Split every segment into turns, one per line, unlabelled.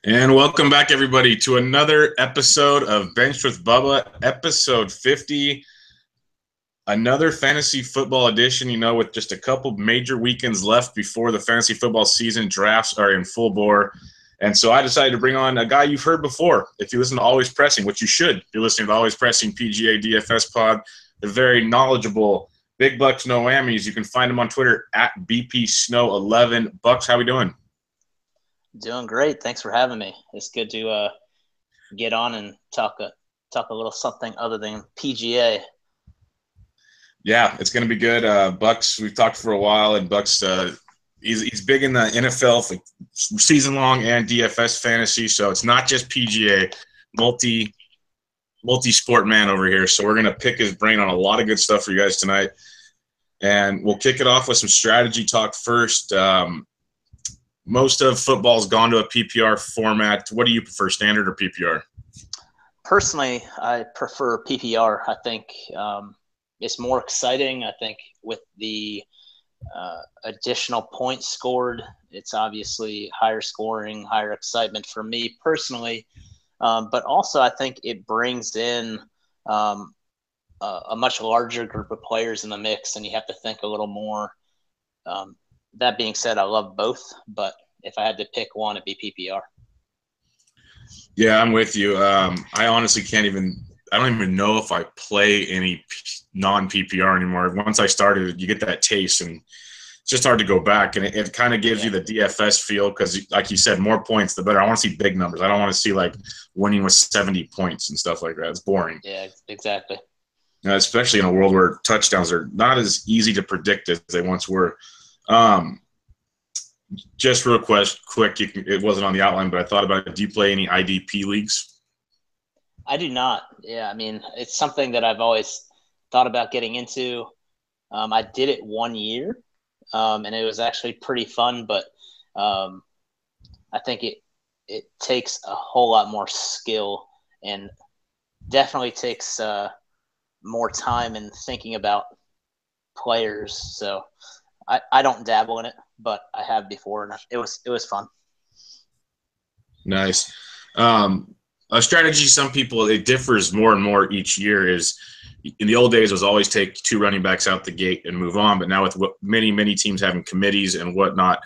And welcome back, everybody, to another episode of Bench with Bubba, episode 50. Another fantasy football edition, with just a couple major weekends left before the fantasy football season. Drafts are in full bore. And so I decided to bring on a guy you've heard before. If you listen to Always Pressing, which you should, if you're listening to Always Pressing PGA DFS pod, the very knowledgeable BigBucksNoWhammies. You can find him on Twitter at BPSnow11. Bucks, how we doing?
Doing great. Thanks for having me. It's good to get on and talk a little something other than PGA.
Yeah, it's going to be good. Bucks, we've talked for a while, and Bucks, he's big in the NFL season long and DFS fantasy. So it's not just PGA, multi-sport man over here. So we're going to pick his brain on a lot of good stuff for you guys tonight. And we'll kick it off with some strategy talk first. Most of football's gone to a PPR format. What do you prefer, standard or PPR?
Personally, I prefer PPR. I think it's more exciting. I think with the additional points scored, it's obviously higher scoring, higher excitement for me personally. But also I think it brings in a much larger group of players in the mix, and you have to think a little more. That being said, I love both, but if I had to pick one, it'd be PPR.
Yeah, I'm with you. I honestly I don't even know if I play any non-PPR anymore. Once I started, you get that taste, and it's just hard to go back. And it kind of gives you the DFS feel because, like you said, more points, the better. I want to see big numbers. I don't want to see, winning with 70 points and stuff like that. It's boring.
Yeah, exactly.
Especially in a world where touchdowns are not as easy to predict as they once were. Just real quick, it wasn't on the outline, but I thought about it. Do you play any IDP leagues?
I do not. Yeah, I mean, it's something that I've always thought about getting into. I did it 1 year, and it was actually pretty fun, but I think it takes a whole lot more skill and definitely takes more time in thinking about players. So I don't dabble in it, but I have before, and it was fun.
Nice. A strategy, some people, it differs more and more each year, is in the old days it was always take two running backs out the gate and move on, but now with many teams having committees and whatnot,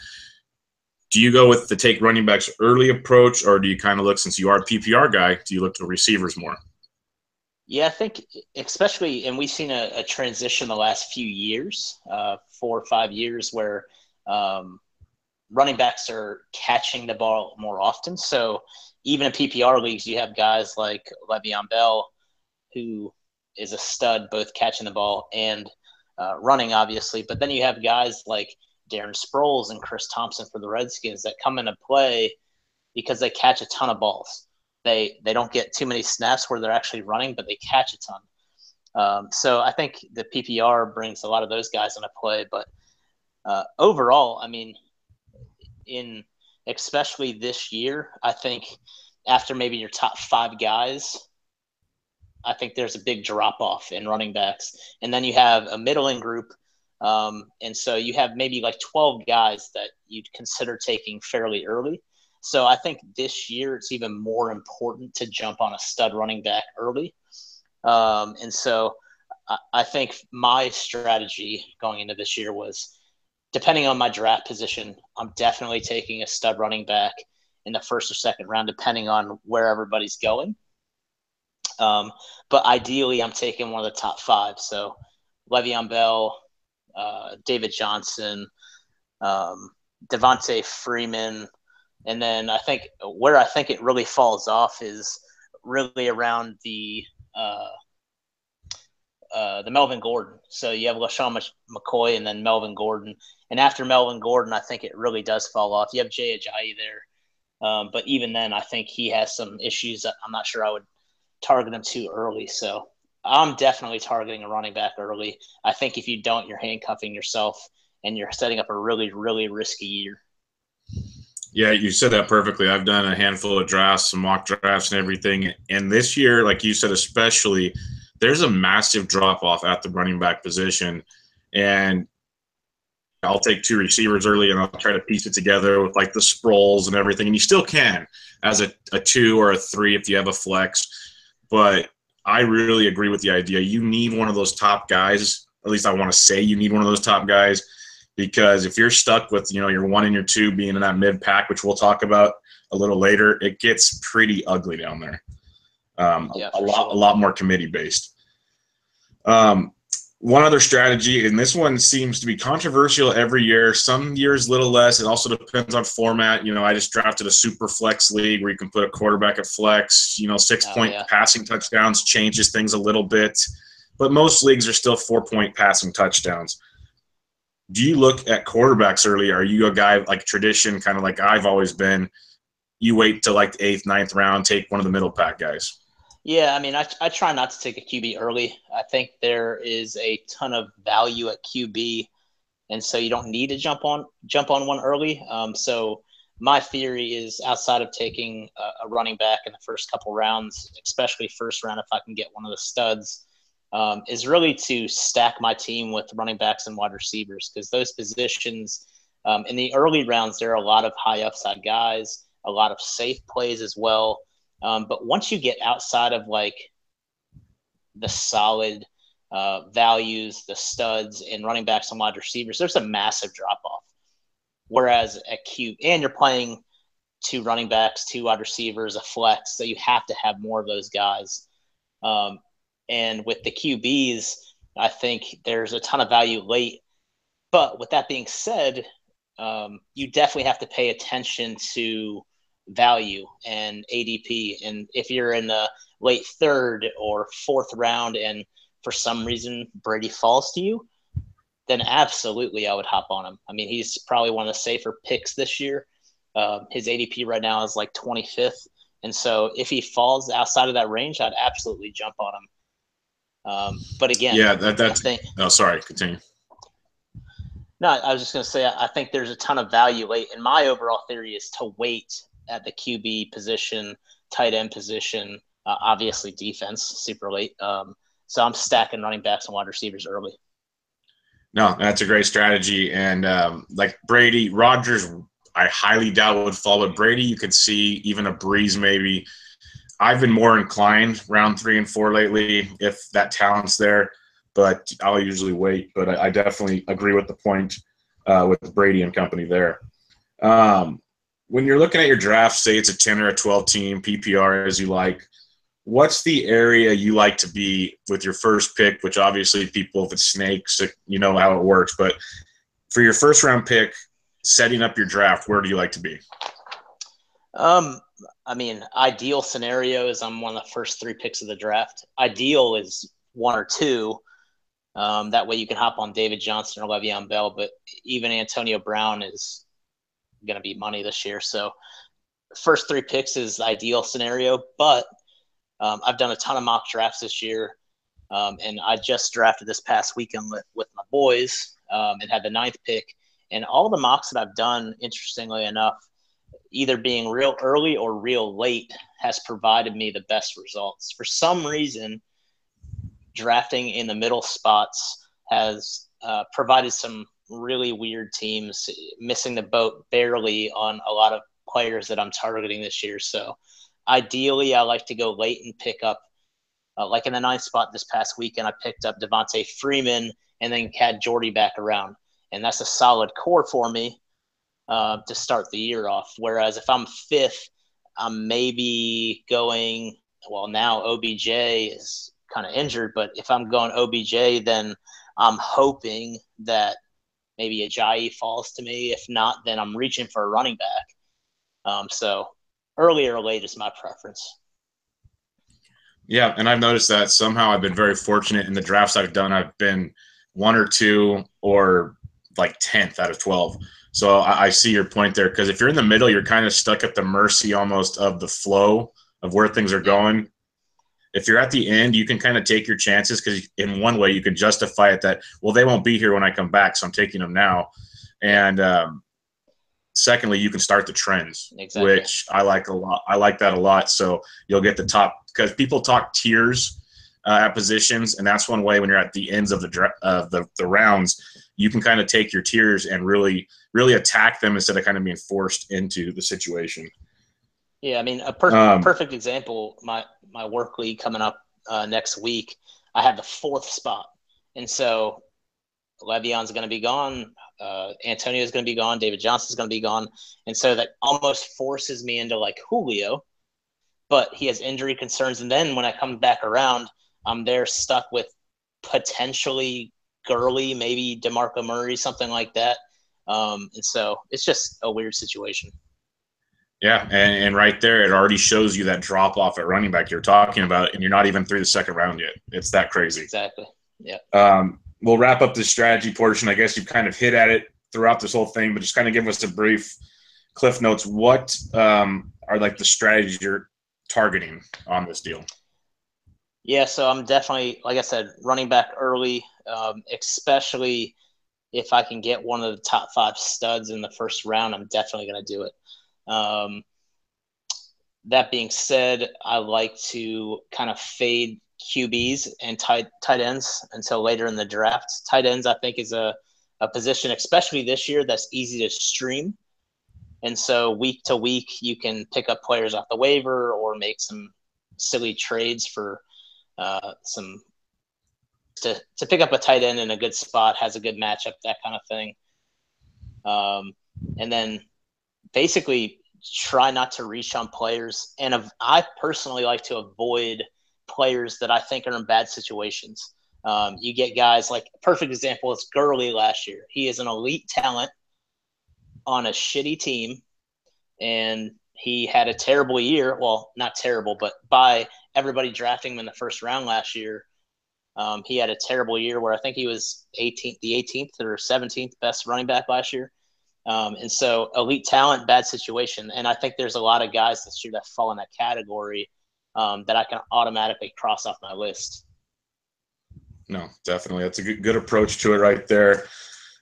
do you go with the take running backs early approach, or do you kind of look, since you are a PPR guy, do you look to receivers more?
Yeah, I think especially, and we've seen a transition the last few years, 4 or 5 years, where running backs are catching the ball more often. So even in PPR leagues, you have guys like Le'Veon Bell, who is a stud, both catching the ball and running, obviously. But then you have guys like Darren Sproles and Chris Thompson for the Redskins that come into play because they catch a ton of balls. They don't get too many snaps where they're actually running, but they catch a ton. So I think the PPR brings a lot of those guys into play. But overall, I mean, especially this year, I think after maybe your top 5 guys, I think there's a big drop-off in running backs. And then you have a middling group. And so you have maybe 12 guys that you'd consider taking fairly early. So I think this year it's even more important to jump on a stud running back early. And so I think my strategy going into this year was, depending on my draft position, I'm definitely taking a stud running back in the first or second round, depending on where everybody's going. But ideally, I'm taking one of the top 5. So Le'Veon Bell, David Johnson, Devontae Freeman. And then I think where I think it really falls off is really around the Melvin Gordon. So you have LaShawn McCoy and then Melvin Gordon. And after Melvin Gordon, I think it really does fall off. You have Jay Ajayi there. But even then, I think he has some issues that I'm not sure I would target him too early. So I'm definitely targeting a running back early. I think if you don't, you're handcuffing yourself and you're setting up a really, really risky year.
Yeah, you said that perfectly. I've done a handful of drafts, some mock drafts and everything. And this year, like you said, especially, there's a massive drop-off at the running back position. And I'll take 2 receivers early and I'll try to piece it together with like the sprawls and everything. And you still can as a 2 or a 3 if you have a flex. But I really agree with the idea. You need one of those top guys. At least I want to say you need one of those top guys, because if you're stuck with, your 1 and your 2 being in that mid pack, which we'll talk about a little later, it gets pretty ugly down there. A lot more committee based. One other strategy, and this one seems to be controversial every year. Some years a little less. It also depends on format. I just drafted a super flex league where you can put a quarterback at flex. 6-point passing touchdowns changes things a little bit, but most leagues are still 4-point passing touchdowns. Do you look at quarterbacks early? Are you a guy like tradition, kind of like I've always been? You wait till like the 8th, 9th round, take one of the middle pack guys.
Yeah, I mean, I try not to take a QB early. I think there is a ton of value at QB, and so you don't need to jump on one early. So my theory is, outside of taking a running back in the first couple rounds, especially first round if I can get one of the studs, is really to stack my team with running backs and wide receivers, because those positions in the early rounds, there are a lot of high upside guys, a lot of safe plays as well. But once you get outside of like the solid values, the studs and running backs and wide receivers, there's a massive drop off. Whereas at Q, and you're playing 2 running backs, 2 wide receivers, a flex, so you have to have more of those guys. And with the QBs, I think there's a ton of value late. But with that being said, you definitely have to pay attention to value and ADP. And if you're in the late 3rd or 4th round and for some reason Brady falls to you, then absolutely I would hop on him. I mean, he's probably one of the safer picks this year. His ADP right now is like 25th. And so if he falls outside of that range, I'd absolutely jump on him. But again,
sorry, continue.
No, I was just going to say, I think there's a ton of value late. And my overall theory is to wait at the QB position, tight end position, obviously defense, super late. So I'm stacking running backs and wide receivers early.
No, that's a great strategy. And like Brady, Rodgers, I highly doubt would fall. But Brady, you could see even a breeze maybe. I've been more inclined round 3 and 4 lately if that talent's there. But I'll usually wait. But I definitely agree with the point with Brady and company there. When you're looking at your draft, say it's a 10 or a 12 team, PPR as you like, what's the area you like to be with your first pick, which obviously people, if it's snakes, you know how it works. But for your first round pick, setting up your draft, where do you like to be?
I mean, ideal scenario is I'm one of the first 3 picks of the draft. Ideal is 1 or 2. That way you can hop on David Johnson or Le'Veon Bell, but even Antonio Brown is going to be money this year. So first 3 picks is ideal scenario, but I've done a ton of mock drafts this year. And I just drafted this past weekend with my boys and had the 9th pick. And all the mocks that I've done, interestingly enough, either being real early or real late, has provided me the best results. For some reason, drafting in the middle spots has provided some really weird teams, missing the boat barely on a lot of players that I'm targeting this year. So ideally, I like to go late and pick up, like in the 9th spot this past weekend, I picked up Devontae Freeman and then had Jordy back around. And that's a solid core for me to start the year off. Whereas if I'm 5th, I'm maybe going, well, now OBJ is kind of injured, but if I'm going OBJ, then I'm hoping that maybe Ajayi falls to me. If not, then I'm reaching for a running back. So early or late is my preference.
Yeah, and I've noticed that somehow I've been very fortunate in the drafts I've done. I've been 1 or 2 or like 10th out of 12. So I see your point there, because if you're in the middle, you're kind of stuck at the mercy almost of the flow of where things are going. If you're at the end, you can kind of take your chances, because in one way you can justify it that, well, they won't be here when I come back, so I'm taking them now. And secondly, you can start the trends, which I like a lot. I like that a lot. So you'll get the top, because people talk tiers at positions, and that's one way when you're at the ends of the rounds. you can kind of take your tiers and really, really attack them instead of kind of being forced into the situation.
Yeah, I mean, a perfect example, my work league coming up next week, I have the 4th spot. And so Le'Veon's going to be gone. Antonio's going to be gone. David Johnson's going to be gone. And so that almost forces me into like Julio, but he has injury concerns. And then when I come back around, I'm there stuck with potentially Gurley, maybe DeMarco Murray, something like that. And so it's just a weird situation.
Yeah, and right there, it already shows you that drop off at running back you're talking about, and you're not even through the 2nd round yet. It's that crazy.
Exactly. Yeah.
We'll wrap up the strategy portion. I guess you've kind of hit at it throughout this whole thing, but just kind of give us a brief cliff notes. What are like the strategies you're targeting on this deal?
Yeah, so I'm definitely, like I said, running back early, especially if I can get one of the top 5 studs in the 1st round. I'm definitely going to do it. That being said, I like to kind of fade QBs and tight ends until later in the draft. Tight ends, I think, is a position, especially this year, that's easy to stream. And so week to week, you can pick up players off the waiver or make some silly trades for some to pick up a tight end in a good spot, has a good matchup, that kind of thing. And then basically try not to reach on players. And I personally like to avoid players that I think are in bad situations. You get guys like a perfect example is Gurley last year. He is an elite talent on a shitty team, and he had a terrible year. Well, not terrible, but by everybody drafting him in the 1st round last year, he had a terrible year where I think he was the 18th or 17th best running back last year. And so elite talent, bad situation. And I think there's a lot of guys this year that fall in that category that I can automatically cross off my list.
No, definitely. That's a good approach to it right there.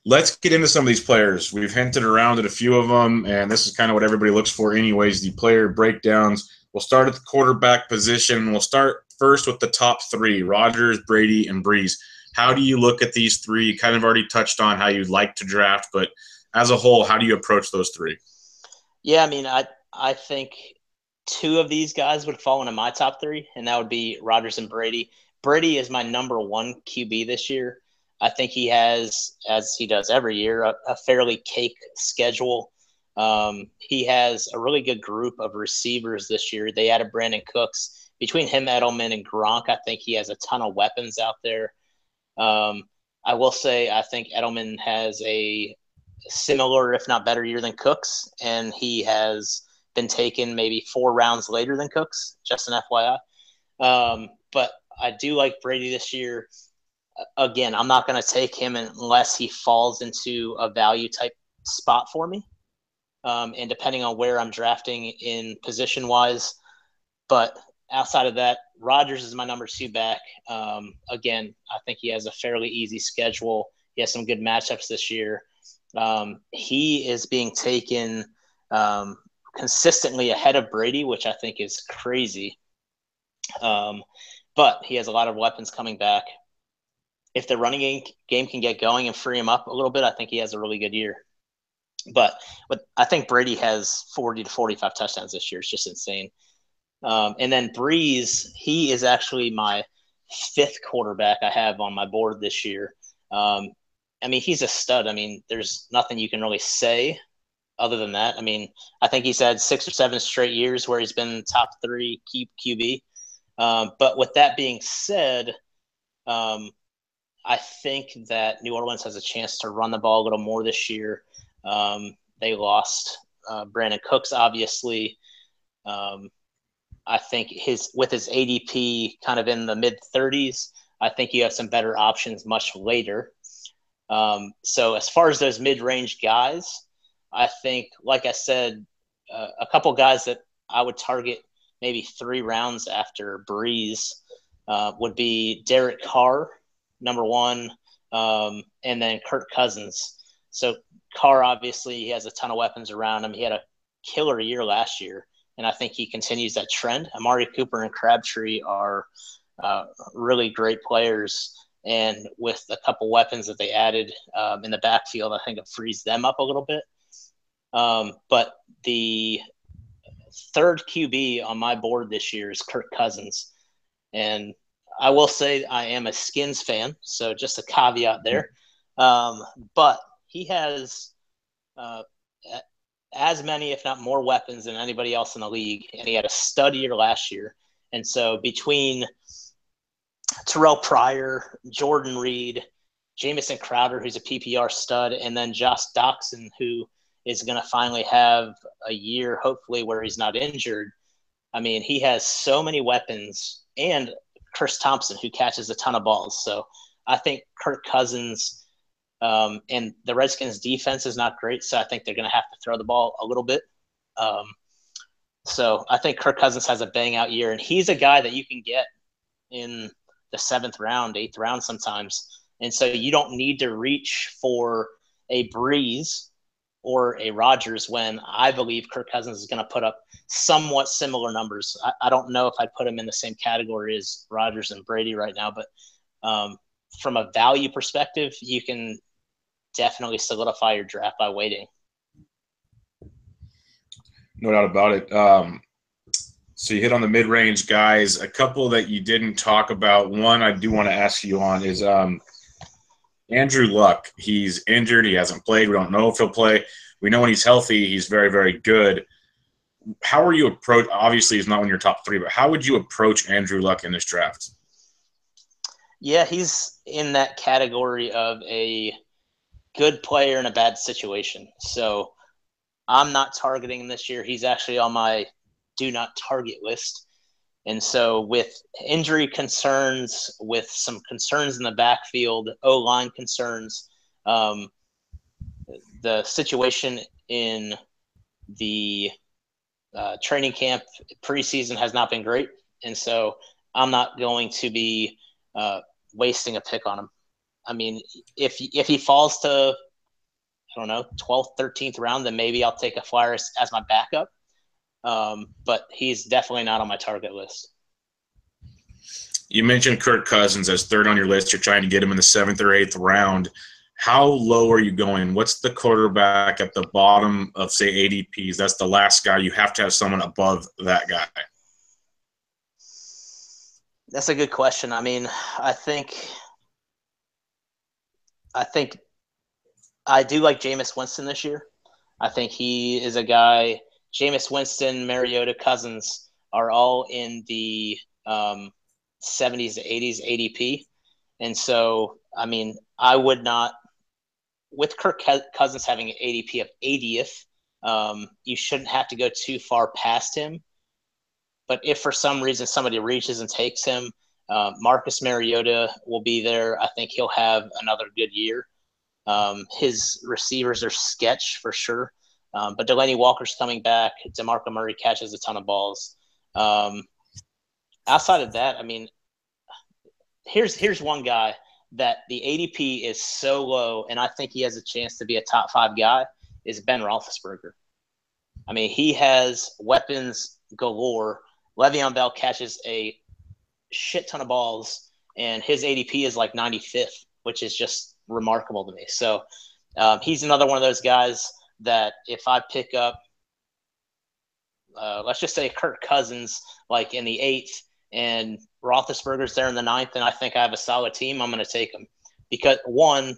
Let's get into some of these players. We've hinted around at a few of them, and this is kind of what everybody looks for anyways, the player breakdowns. We'll start at the quarterback position. We'll start first with the top 3, Rodgers, Brady, and Brees. How do you look at these 3? You kind of already touched on how you'd like to draft, but as a whole, how do you approach those 3?
Yeah, I mean, I think 2 of these guys would fall into my top 3, and that would be Rodgers and Brady. Brady is my number 1 QB this year. I think he has, as he does every year, a fairly cake schedule. He has a really good group of receivers this year. They added Brandon Cooks. Between him, Edelman, and Gronk, I think he has a ton of weapons out there. I will say I think Edelman has a similar, if not better, year than Cooks, and he has been taken maybe 4 rounds later than Cooks, just an FYI. But I do like Brady this year. Again, I'm not going to take him unless he falls into a value type spot for me. And depending on where I'm drafting in position wise, but outside of that, Rodgers is my number 2 back. Again, I think he has a fairly easy schedule. He has some good matchups this year. He is being taken consistently ahead of Brady, which I think is crazy. But he has a lot of weapons coming back. If the running game can get going and free him up a little bit, I think he has a really good year. But I think Brady has 40 to 45 touchdowns this year. It's just insane. And then Brees, he is actually my 5th quarterback I have on my board this year. I mean, he's a stud. I mean, there's nothing you can really say other than that. I mean, I think he's had 6 or 7 straight years where he's been top 3 QB. But with that being said, I think that New Orleans has a chance to run the ball a little more this year. They lost Brandon Cooks, obviously. I think with his ADP kind of in the mid-30s, I think you have some better options much later. So as far as those mid-range guys, I think, like I said, a couple guys that I would target maybe 3 rounds after Brees would be Derek Carr, number 1, and then Kirk Cousins. So Carr, obviously, he has a ton of weapons around him. He had a killer year last year, and I think he continues that trend. Amari Cooper and Crabtree are really great players. And with a couple weapons that they added in the backfield, I think it frees them up a little bit. But the third QB on my board this year is Kirk Cousins. And I will say I am a Skins fan, so just a caveat there. But he has as many, if not more, weapons than anybody else in the league. And he had a stud year last year. And so between Terrell Pryor, Jordan Reed, Jamison Crowder, who's a PPR stud, and then Josh Doxson, who is going to finally have a year, hopefully, where he's not injured. I mean, he has so many weapons, and Chris Thompson, who catches a ton of balls. So I think Kirk Cousins and the Redskins' defense is not great, so I think they're going to have to throw the ball a little bit. So I think Kirk Cousins has a bang-out year, and he's a guy that you can get in the 7th round, 8th round sometimes. And so you don't need to reach for a Breeze or a Rodgers when I believe Kirk Cousins is going to put up somewhat similar numbers. I don't know if I'd put him in the same category as Rodgers and Brady right now, but from a value perspective, you can definitely solidify your draft by waiting.
No doubt about it. So you hit on the mid-range guys. A couple that you didn't talk about. One I do want to ask you on is Andrew Luck. He's injured. He hasn't played. We don't know if he'll play. We know when he's healthy, he's very, very good. How are you approach? Obviously, he's not in your top 3, but how would you approach Andrew Luck in this draft?
Yeah, he's in that category of a good player in a bad situation. So I'm not targeting him this year. He's actually on my do not target list. And so with injury concerns, with some concerns in the backfield, O-line concerns, the situation in the training camp preseason has not been great. And so I'm not going to be wasting a pick on him. I mean, if he falls to, I don't know, 12th, 13th round, then maybe I'll take a flyer as my backup. But he's definitely not on my target list.
You mentioned Kirk Cousins as 3rd on your list. You're trying to get him in the 7th or 8th round. How low are you going? What's the quarterback at the bottom of, say, ADPs? That's the last guy. You have to have someone above that guy.
That's a good question. I mean, I think I do like Jameis Winston this year. I think he is a guy. Jameis Winston, Mariota, Cousins are all in the 70s to 80s ADP. And so, I mean, I would not – with Kirk Cousins having an ADP of 80th, you shouldn't have to go too far past him. But if for some reason somebody reaches and takes him, Marcus Mariota will be there. I think he'll have another good year. His receivers are sketch for sure. But Delaney Walker's coming back. DeMarco Murray catches a ton of balls. Outside of that, I mean, here's one guy that the ADP is so low, and I think he has a chance to be a top 5 guy, is Ben Roethlisberger. I mean, he has weapons galore. Le'Veon Bell catches a shit ton of balls, and his ADP is like 95th, which is just remarkable to me. So he's another one of those guys that if I pick up, let's just say Kirk Cousins, like in the 8th, and Roethlisberger's there in the 9th, and I think I have a solid team, I'm going to take him. Because, 1,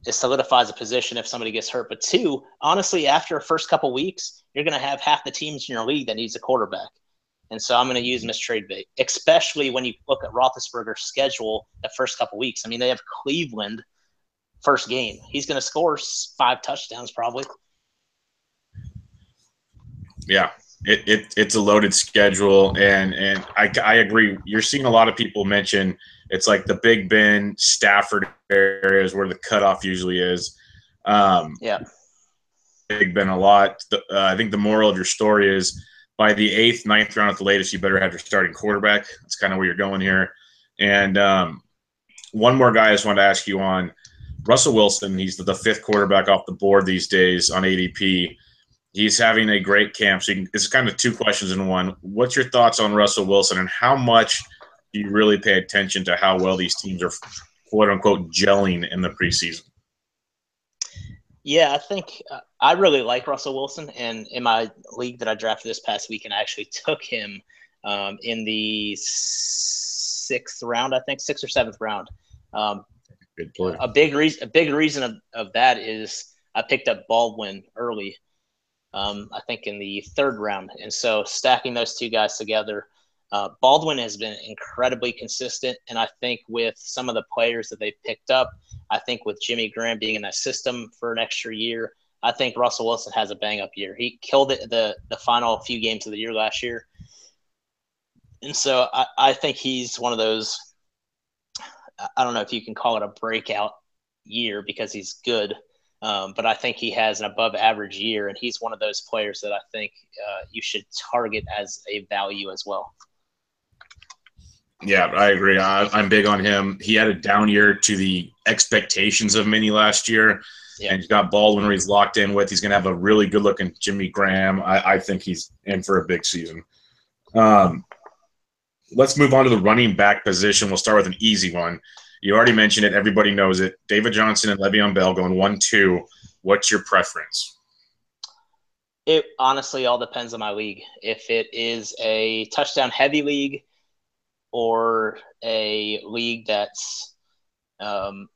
it solidifies a position if somebody gets hurt. But 2, honestly, after the first couple weeks, you're going to have half the teams in your league that needs a quarterback. And so I'm going to use him as trade bait, especially when you look at Roethlisberger's schedule the first couple weeks. I mean, they have Cleveland first game. He's going to score 5 touchdowns probably.
Yeah, it's a loaded schedule, and I agree. You're seeing a lot of people mention it's like the Big Ben, Stafford areas where the cutoff usually is.
Yeah.
Big Ben a lot. I think the moral of your story is by the 8th, 9th round at the latest, you better have your starting quarterback. That's kind of where you're going here. And one more guy I just wanted to ask you on. Russell Wilson, he's the 5th quarterback off the board these days on ADP. He's having a great camp. So it's kind of 2 questions in one. What's your thoughts on Russell Wilson, and how much do you really pay attention to how well these teams are, quote unquote, gelling in the preseason?
Yeah, I think I really like Russell Wilson, and in my league that I drafted this past weekend, I actually took him in the 6th round, I think 6th or 7th round.
Good play.
A big reason of that is I picked up Baldwin early, I think in the 3rd round, and so stacking those two guys together, Baldwin has been incredibly consistent, and I think with some of the players that they've picked up, I think with Jimmy Graham being in that system for an extra year, I think Russell Wilson has a bang-up year. He killed it the final few games of the year last year, and so I think he's one of those. I don't know if you can call it a breakout year because he's good, but I think he has an above-average year, and he's one of those players that I think you should target as a value as well.
Yeah, I agree. I'm big on him. He had a down year to the expectations of many last year, and he's got Baldwin where he's locked in with. He's going to have a really good-looking Jimmy Graham. I think he's in for a big season. Let's move on to the running back position. We'll start with an easy one. You already mentioned it. Everybody knows it. David Johnson and Le'Veon Bell going 1-2. What's your preference?
It honestly all depends on my league. If it is a touchdown-heavy league, or a league that's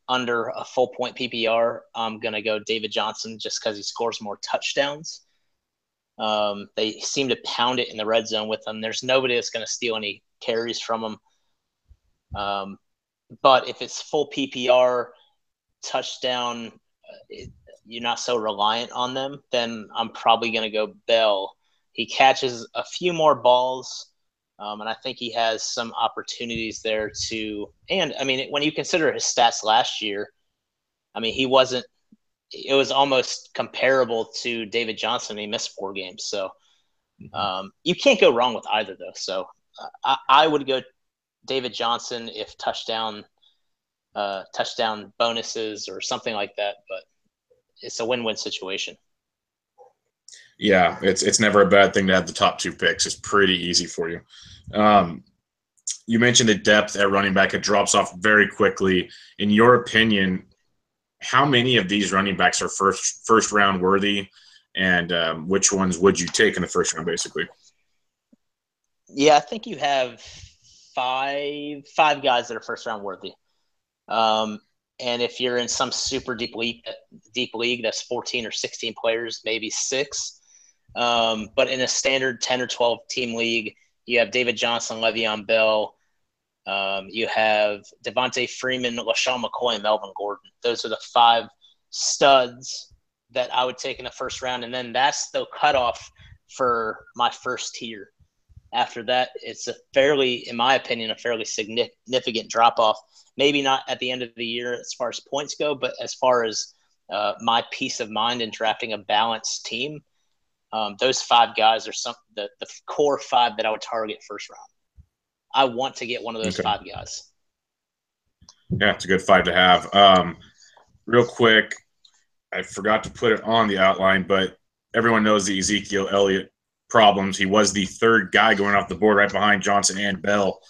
under a full point PPR, I'm going to go David Johnson just because he scores more touchdowns. They seem to pound it in the red zone with him. There's nobody that's going to steal any carries from him. But if it's full PPR, touchdown, you're not so reliant on them, then I'm probably going to go Bell. He catches a few more balls. And I think he has some opportunities there to – and, I mean, when you consider his stats last year, I mean, it was almost comparable to David Johnson. He missed 4 games. So you can't go wrong with either, though. So I would go David Johnson if touchdown bonuses or something like that. But it's a win-win situation.
Yeah, it's never a bad thing to have the top 2 picks. It's pretty easy for you. You mentioned the depth at running back. It drops off very quickly. In your opinion, how many of these running backs are first round worthy, and which ones would you take in the first round, basically?
Yeah, I think you have five guys that are first round worthy. And if you're in some super deep league that's 14 or 16 players, maybe 6. But in a standard 10 or 12 team league, you have David Johnson, Le'Veon Bell. You have Devontae Freeman, LaShawn McCoy, and Melvin Gordon. Those are the 5 studs that I would take in the first round. And then that's the cutoff for my first tier. After that, it's in my opinion, a fairly significant drop-off. Maybe not at the end of the year as far as points go, but as far as my peace of mind in drafting a balanced team, those 5 guys are the core 5 that I would target first round. I want to get one of those 5 guys.
Yeah, it's a good 5 to have. Real quick, I forgot to put it on the outline, but everyone knows the Ezekiel Elliott problems. He was the 3rd guy going off the board right behind Johnson and Bell.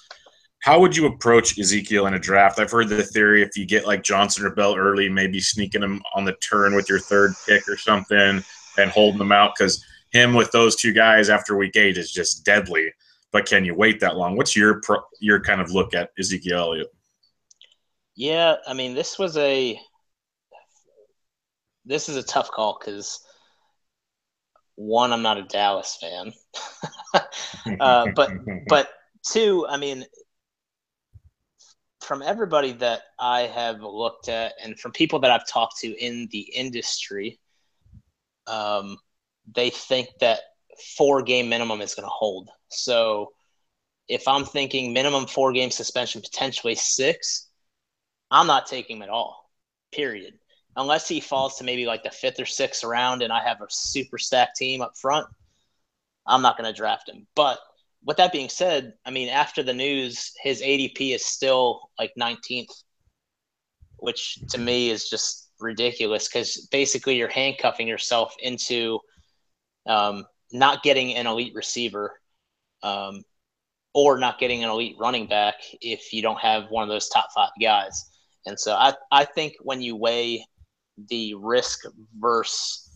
How would you approach Ezekiel in a draft? I've heard the theory if you get like Johnson or Bell early, maybe sneaking him on the turn with your 3rd pick or something and holding them out, because him with those 2 guys after week 8 is just deadly. But can you wait that long? What's your kind of look at Ezekiel Elliott?
Yeah, I mean, this is a tough call because, 1, I'm not a Dallas fan, but 2, I mean, from everybody that I have looked at and from people that I've talked to in the industry, they think that 4-game minimum is going to hold. So if I'm thinking minimum 4-game suspension, potentially 6, I'm not taking him at all, period. Unless he falls to maybe like the 5th or 6th round and I have a super stacked team up front, I'm not going to draft him. But with that being said, I mean, after the news, his ADP is still like 19th, which to me is just ridiculous because basically you're handcuffing yourself into not getting an elite receiver or not getting an elite running back if you don't have one of those top 5 guys. And so I think when you weigh the risk versus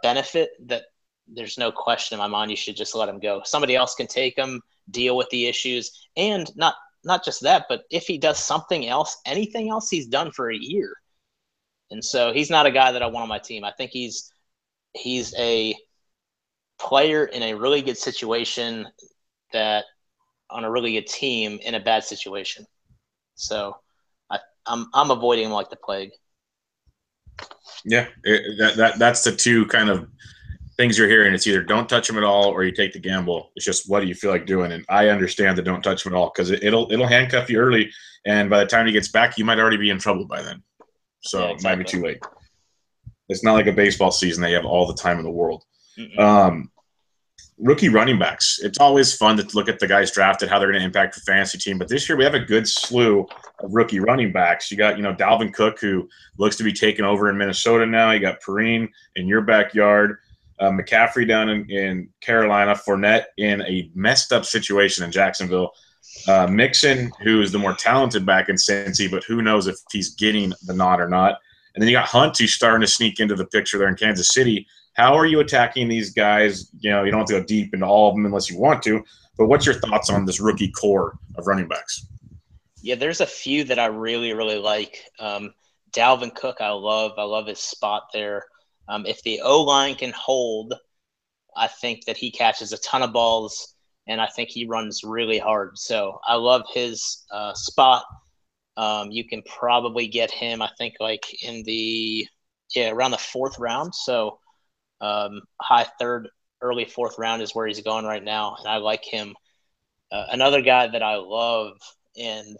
benefit, that there's no question in my mind you should just let him go. Somebody else can take him, deal with the issues, and not just that, but if he does something else, anything else he's done for a year. And so he's not a guy that I want on my team. I think he's a player in a really good situation that on a really good team in a bad situation. So I'm avoiding him like the plague.
Yeah, that's the two kind of things you're hearing. It's either don't touch him at all or you take the gamble. It's just what do you feel like doing? And I understand the don't touch him at all because it'll handcuff you early, and by the time he gets back, you might already be in trouble by then. So
yeah, exactly.
It might be too late. It's not like a baseball season that you have all the time in the world. Rookie running backs. It's always fun to look at the guys drafted, how they're going to impact the fantasy team. But this year we have a good slew of rookie running backs. You got, Dalvin Cook, who looks to be taking over in Minnesota now. You got Perrine in your backyard. McCaffrey down in Carolina. Fournette in a messed up situation in Jacksonville. Mixon, who is the more talented back in Cincy, but who knows if he's getting the nod or not. And then you got Hunt, who's starting to sneak into the picture there in Kansas City. How are you attacking these guys? You don't have to go deep into all of them unless you want to. But what's your thoughts on this rookie core of running backs?
Yeah, there's a few that I really, really like. Dalvin Cook, I love his spot there. If the O-line can hold, I think that he catches a ton of balls, and I think he runs really hard. So I love his spot. You can probably get him, I think, like in around the 4th round. So high 3rd, early 4th round is where he's going right now, and I like him. Another guy that I love, and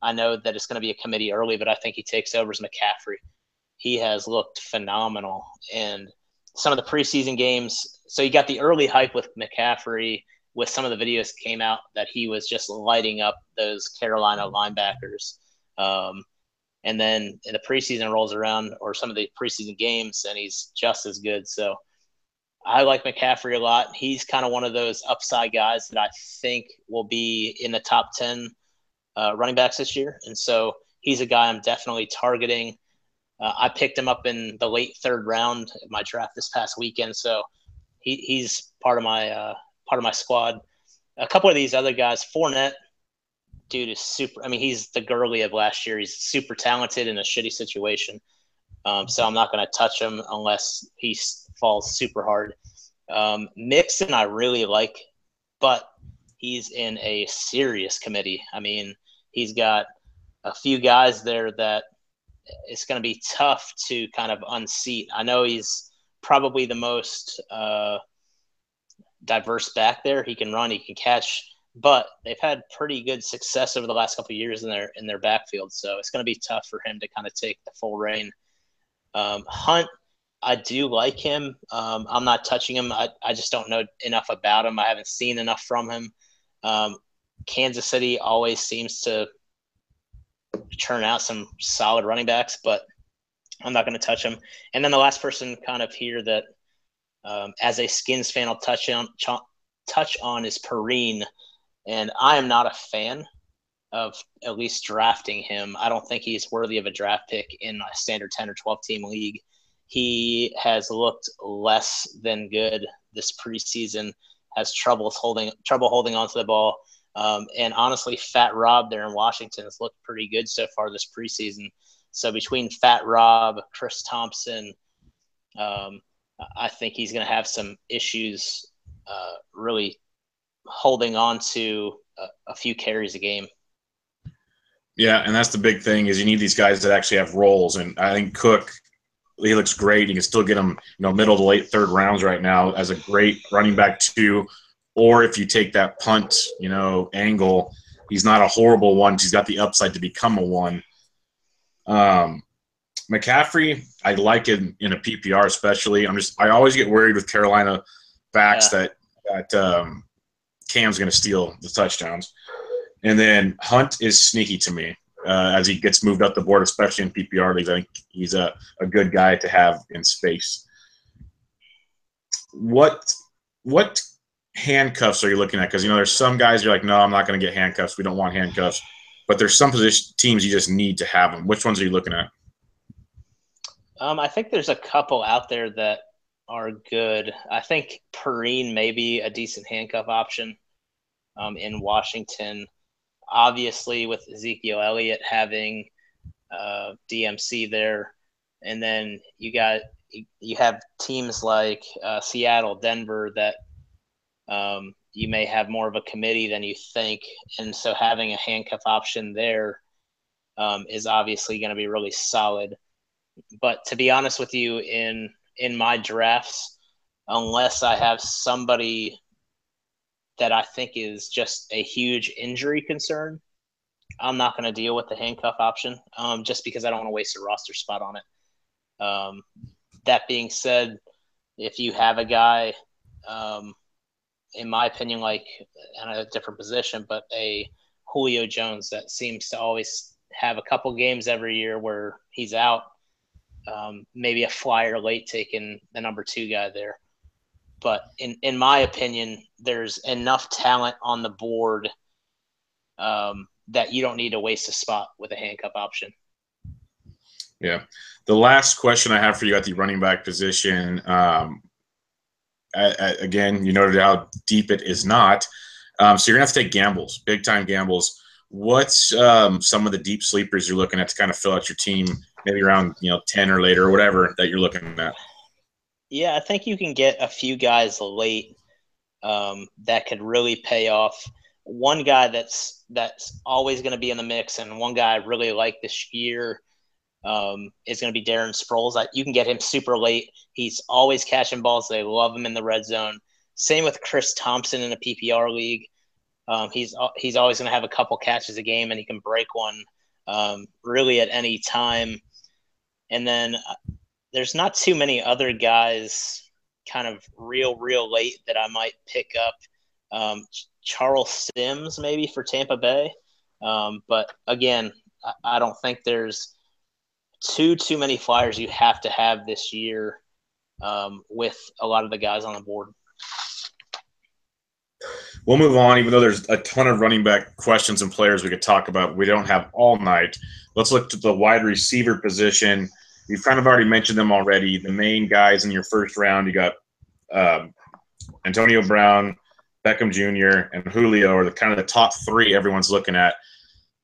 I know that it's going to be a committee early, but I think he takes over is McCaffrey. He has looked phenomenal, and some of the preseason games. So you got the early hype with McCaffrey with some of the videos came out that he was just lighting up those Carolina linebackers. And then the preseason rolls around, or some of the preseason games, and he's just as good. So I like McCaffrey a lot. He's kind of one of those upside guys that I think will be in the top 10 running backs this year. And so he's a guy I'm definitely targeting. I picked him up in the late 3rd round of my draft this past weekend. So he's part of my squad. A couple of these other guys, Fournette, dude is super. I mean, he's the Gurley of last year. He's super talented in a shitty situation. So I'm not going to touch him unless he falls super hard. Mixon I really like, but he's in a serious committee. I mean, he's got a few guys there that it's going to be tough to kind of unseat. I know he's probably the most diverse back there. He can run, he can catch, but they've had pretty good success over the last couple of years in their backfield. So it's going to be tough for him to kind of take the full reign. Hunt, I do like him. I'm not touching him. I just don't know enough about him. I haven't seen enough from him. Kansas City always seems to churn out some solid running backs, but I'm not going to touch him. And then the last person kind of here that as a Skins fan I'll touch on is Perrine. And I am not a fan of at least drafting him. I don't think he's worthy of a draft pick in a standard 10 or 12 team league. He has looked less than good this preseason, has trouble holding on to the ball. And honestly, Fat Rob there in Washington has looked pretty good so far this preseason. So between Fat Rob, Chris Thompson, I think he's going to have some issues really holding on to a few carries a game.
Yeah, and that's the big thing is you need these guys that actually have roles. And I think Cook, he looks great. You can still get him, middle to late 3rd rounds right now as a great running back 2. Or if you take that punt, angle, he's not a horrible one. He's got the upside to become a 1. McCaffrey, I like it in a PPR especially. I always get worried with Carolina backs that Cam's going to steal the touchdowns. And then Hunt is sneaky to me as he gets moved up the board, especially in PPR leagues. I think he's a good guy to have in space. What handcuffs are you looking at? Because, there's some guys you're like, no, I'm not going to get handcuffs. We don't want handcuffs. But there's some teams you just need to have them. Which ones are you looking at?
I think there's a couple out there that are good. I think Perrine may be a decent handcuff option in Washington. Obviously, with Ezekiel Elliott having DMC there, and then you have teams like Seattle, Denver that you may have more of a committee than you think, and so having a handcuff option there is obviously going to be really solid. But to be honest with you, in my drafts, unless I have somebody that I think is just a huge injury concern, I'm not going to deal with the handcuff option just because I don't want to waste a roster spot on it. That being said, if you have a guy, in my opinion, like in a different position, but a Julio Jones that seems to always have a couple games every year where he's out, maybe a flyer late taking the number 2 guy there. But in my opinion, there's enough talent on the board that you don't need to waste a spot with a handcuff option.
Yeah. The last question I have for you at the running back position, again, you noted how deep it is not. So you're going to have to take gambles, big-time gambles. What's some of the deep sleepers you're looking at to kind of fill out your team, maybe around 10 or later or whatever that you're looking at?
Yeah, I think you can get a few guys late that could really pay off. One guy that's always going to be in the mix, and one guy I really like this year is going to be Darren Sproles. You can get him super late. He's always catching balls. They love him in the red zone. Same with Chris Thompson in a PPR league. He's always going to have a couple catches a game, and he can break one really at any time. And then there's not too many other guys kind of real late that I might pick up. Charles Sims maybe for Tampa Bay. But again, I don't think there's too many flyers you have to have this year with a lot of the guys on the board.
We'll move on, even though there's a ton of running back questions and players we could talk about. We don't have all night. Let's look to the wide receiver position. You've kind of already mentioned them already. The main guys in your first round, you got Antonio Brown, Beckham Jr., and Julio are the kind of the top 3 everyone's looking at.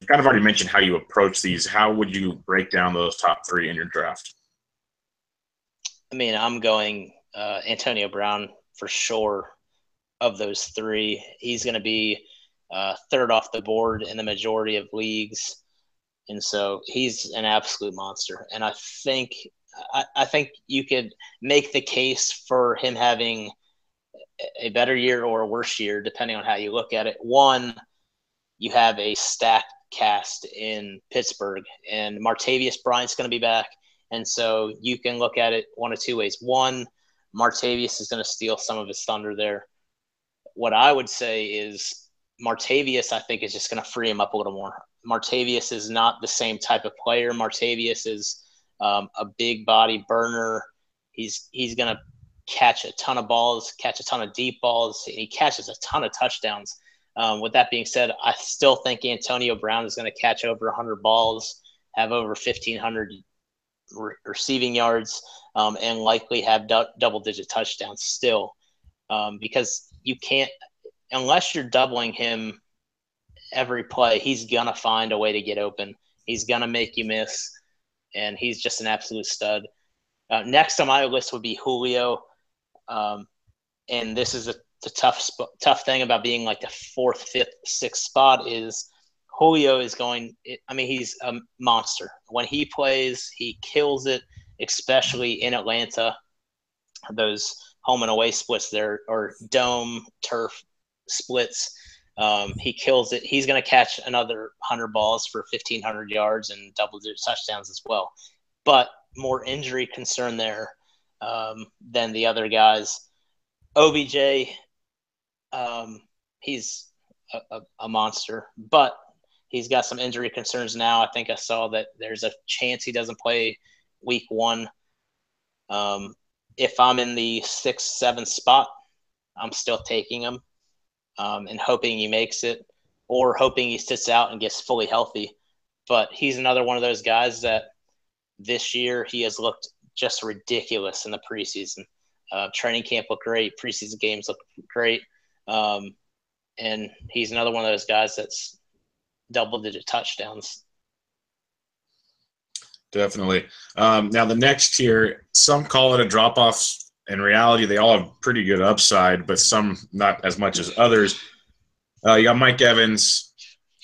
You've kind of already mentioned how you approach these. How would you break down those top 3 in your draft?
I mean, I'm going Antonio Brown for sure. Of those 3, he's going to be third off the board in the majority of leagues, and so he's an absolute monster. And I think you could make the case for him having a better year or a worse year, depending on how you look at it. One, you have a stacked cast in Pittsburgh, and Martavius Bryant's going to be back, and so you can look at it one of 2 ways. One, Martavius is going to steal some of his thunder there. What I would say is Martavius, I think, is just going to free him up a little more. Martavius is not the same type of player. Martavius is a big body burner. He's going to catch a ton of balls, catch a ton of deep balls. He catches a ton of touchdowns. With that being said, I still think Antonio Brown is going to catch over 100 balls, have over 1,500 receiving yards, and likely have double-digit touchdowns still. Because you can't, unless you're doubling him every play, he's going to find a way to get open. He's going to make you miss, and he's just an absolute stud. Next on my list would be Julio. And this is the tough thing about being like the 4th, 5th, 6th spot is Julio is he's a monster. When he plays, he kills it, especially in Atlanta. Those home and away splits there, or dome turf splits. He kills it. He's going to catch another 100 balls for 1,500 yards and double-digit touchdowns as well. But more injury concern there than the other guys. OBJ, he's a monster, but he's got some injury concerns now. I think I saw that there's a chance he doesn't play week 1. If I'm in the 6th, 7th spot, I'm still taking him and hoping he makes it, or hoping he sits out and gets fully healthy. But he's another one of those guys that this year he has looked just ridiculous in the preseason. Training camp looked great. Preseason games look great. And he's another one of those guys that's double-digit touchdowns.
Definitely. Now, the next tier, some call it a drop-off. In reality, they all have pretty good upside, but some not as much as others. You got Mike Evans,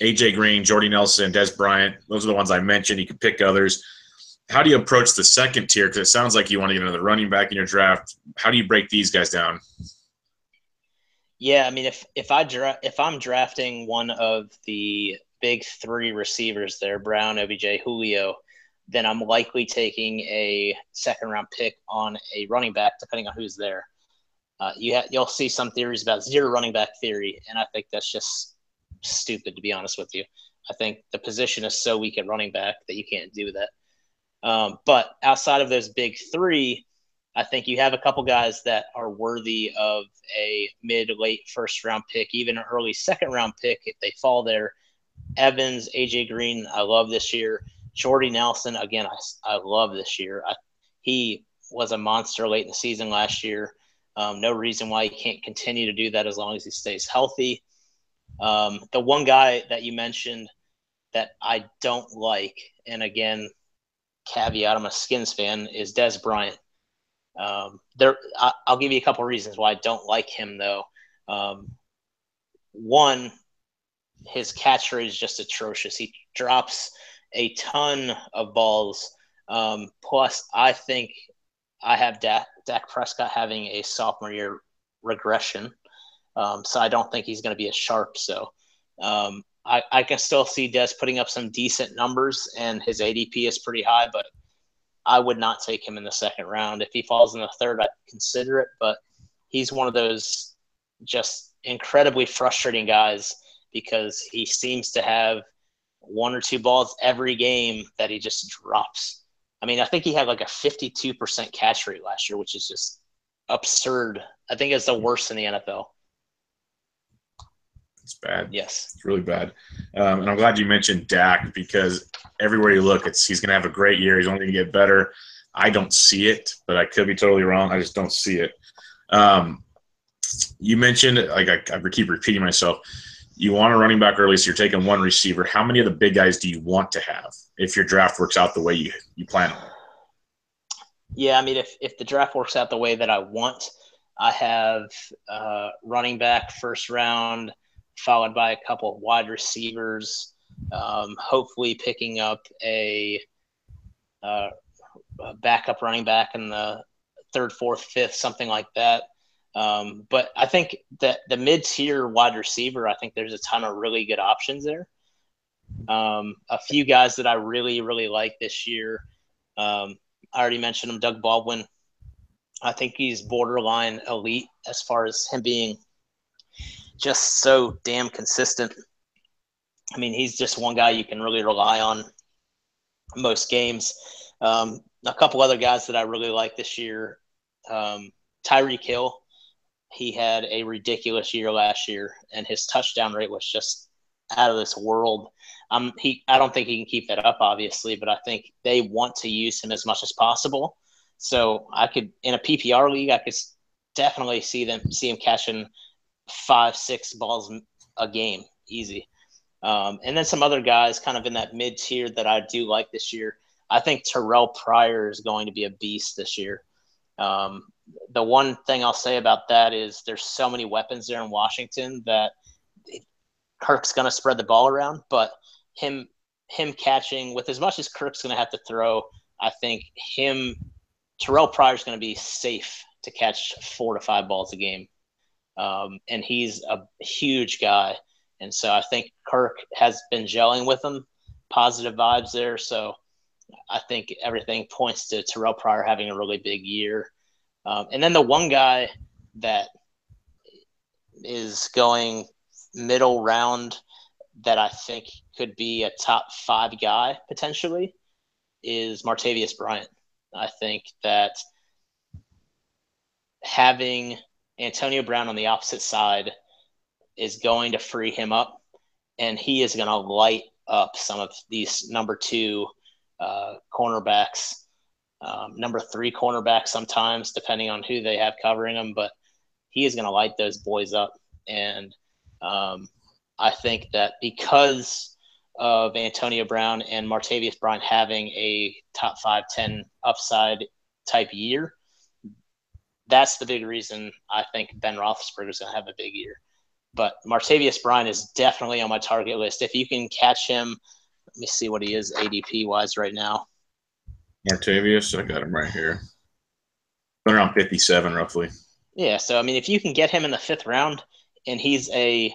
A.J. Green, Jordy Nelson, Des Bryant. Those are the ones I mentioned. You could pick others. How do you approach the second tier? Because it sounds like you want to get another running back in your draft. How do you break these guys down?
Yeah, I mean, if I'm drafting one of the big three receivers there, Brown, OBJ, Julio, then I'm likely taking a second-round pick on a running back, depending on who's there. You'll see some theories about zero running back theory, and I think that's just stupid, to be honest with you. I think the position is so weak at running back that you can't do that. But outside of those big three, I think you have a couple guys that are worthy of a mid-late first-round pick, even an early second-round pick if they fall there. Evans, A.J. Green, I love this year. Jordy Nelson, again, I love this year. He was a monster late in the season last year. No reason why he can't continue to do that as long as he stays healthy. The one guy that you mentioned that I don't like, and again, caveat, I'm a Skins fan, is Des Bryant. I'll give you a couple of reasons why I don't like him, though. One, his catch rate is just atrocious. He drops a ton of balls. Plus, I think I have Dak Prescott having a sophomore year regression. So I don't think he's going to be as sharp. So I can still see Des putting up some decent numbers, and his ADP is pretty high, but I would not take him in the second round. If he falls in the third, I'd consider it, but he's one of those just incredibly frustrating guys because he seems to have one or two balls every game that he just drops. I mean, I think he had like a 52% catch rate last year, which is just absurd. I think it's the worst in the NFL.
It's bad.
Yes.
It's really bad. And I'm glad you mentioned Dak because everywhere you look, he's going to have a great year. He's only going to get better. I don't see it, but I could be totally wrong. I just don't see it. You mentioned, like I keep repeating myself, you want a running back early, so you're taking one receiver. How many of the big guys do you want to have if your draft works out the way you plan on it?
Yeah, I mean, if the draft works out the way that I want, I have running back first round, followed by a couple of wide receivers, hopefully picking up a backup running back in the third, fourth, fifth, something like that. But I think that the mid-tier wide receiver, I think there's a ton of really good options there. A few guys that I really, really like this year. I already mentioned him, Doug Baldwin. I think he's borderline elite as far as him being just so damn consistent. I mean, he's just one guy you can really rely on most games. A couple other guys that I really like this year. Tyreek Hill. He had a ridiculous year last year, and his touchdown rate was just out of this world. I don't think he can keep that up, obviously, but I think they want to use him as much as possible. So I could, in a PPR league, I could definitely see him catching 5-6 balls a game, easy. And then some other guys kind of in that mid-tier that I do like this year. I think Terrell Pryor is going to be a beast this year. The one thing I'll say about that is there's so many weapons there in Washington that Kirk's going to spread the ball around, but him catching with as much as Kirk's going to have to throw, I think Terrell Pryor is going to be safe to catch 4 to 5 balls a game. And he's a huge guy. And so I think Kirk has been gelling with him, positive vibes there. So I think everything points to Terrell Pryor having a really big year. And then the one guy that is going middle round that I think could be a top 5 guy potentially is Martavius Bryant. I think that having Antonio Brown on the opposite side is going to free him up, and he is going to light up some of these number 2 cornerbacks, number 3 cornerbacks sometimes, depending on who they have covering them. But he is going to light those boys up. And I think that because of Antonio Brown and Martavius Bryant having a top 5, 10 upside type year, that's the big reason I think Ben Roethlisberger is going to have a big year. But Martavius Bryant is definitely on my target list. If you can catch him, let me see what he is ADP-wise right now.
Martavius, I got him right here. Been around 57 roughly.
Yeah, so, I mean, if you can get him in the 5th round and he's a